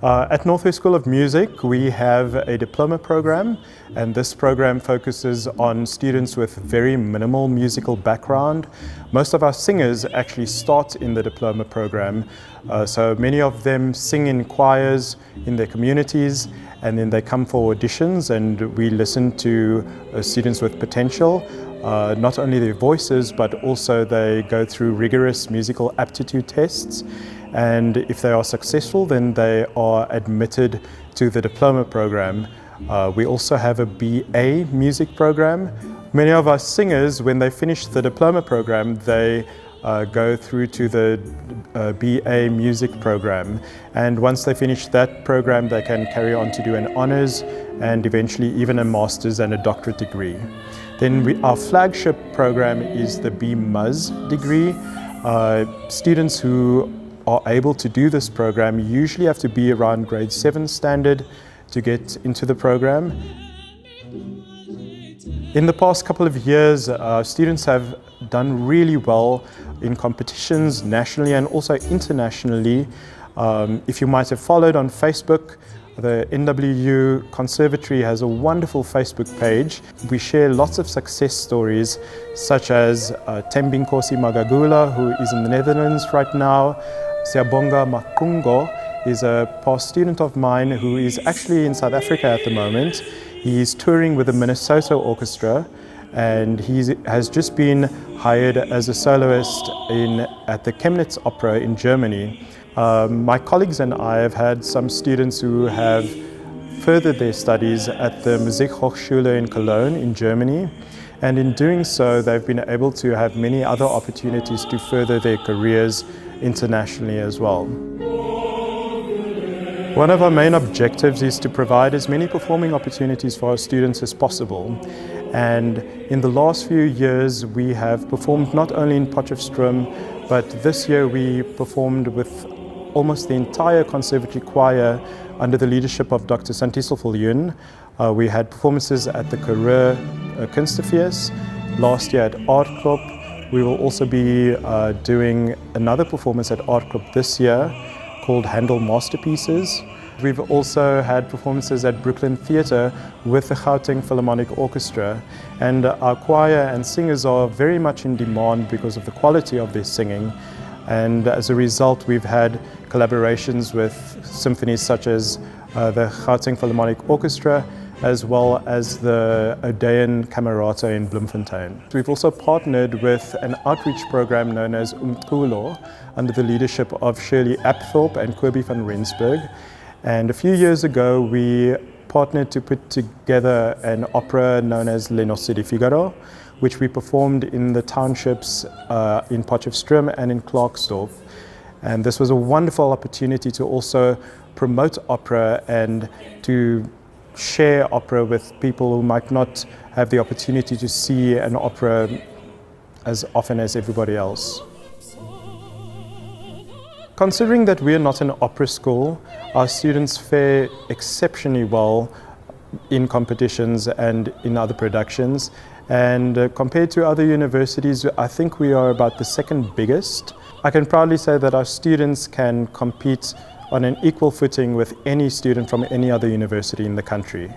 At NWU School of Music, we have a diploma program, and this program focuses on students with very minimal musical background. Most of our singers actually start in the diploma program, so many of them sing in choirs in their communities, and then they come for auditions, and we listen to students with potential. Not only their voices, but also they go through rigorous musical aptitude tests. And if they are successful, then they are admitted to the diploma program. We also have a BA music program. Many of our singers, when they finish the diploma program, they go through to the BA music program. And once they finish that program, they can carry on to do an honors and eventually even a master's and a doctorate degree. Then our flagship program is the BMUS degree. Students who are able to do this program usually have to be around grade 7 standard to get into the program. In the past couple of years, students have done really well in competitions nationally and also internationally. If you might have followed on Facebook, the NWU Conservatory has a wonderful Facebook page. We share lots of success stories, such as Tembinkosi Magagula, who is in the Netherlands right now. Siabonga Makungo is a past student of mine who is actually in South Africa at the moment. He's touring with the Minnesota Orchestra, and he has just been hired as a soloist at the Chemnitz Opera in Germany. My colleagues and I have had some students who have furthered their studies at the Musiek in Cologne in Germany, and in doing so they've been able to have many other opportunities to further their careers internationally as well. One of our main objectives is to provide as many performing opportunities for our students as possible. And in the last few years we have performed not only in Potchefstroom, but this year we performed with almost the entire conservatory choir under the leadership of Dr. Santisel Viljoen. We had performances at the Career Kunstefees, last year at Aardklop. We will also be doing another performance at Aardklop this year called Handel Masterpieces. We've also had performances at Brooklyn Theatre with the Gauteng Philharmonic Orchestra, and our choir and singers are very much in demand because of the quality of their singing. And as a result, we've had collaborations with symphonies such as the Gauteng Philharmonic Orchestra, as well as the Odeon Camerata in Bloemfontein. We've also partnered with an outreach program known as Umculo under the leadership of Shirley Apthorpe and Kirby van Rensburg. And a few years ago, we partnered to put together an opera known as Les Noces de Figaro, which we performed in the townships in Potchefstroom and in Klerksdorp. And this was a wonderful opportunity to also promote opera and to share opera with people who might not have the opportunity to see an opera as often as everybody else. Considering that we are not an opera school, our students fare exceptionally well in competitions and in other productions. And compared to other universities, I think we are about the second biggest. I can proudly say that our students can compete on an equal footing with any student from any other university in the country.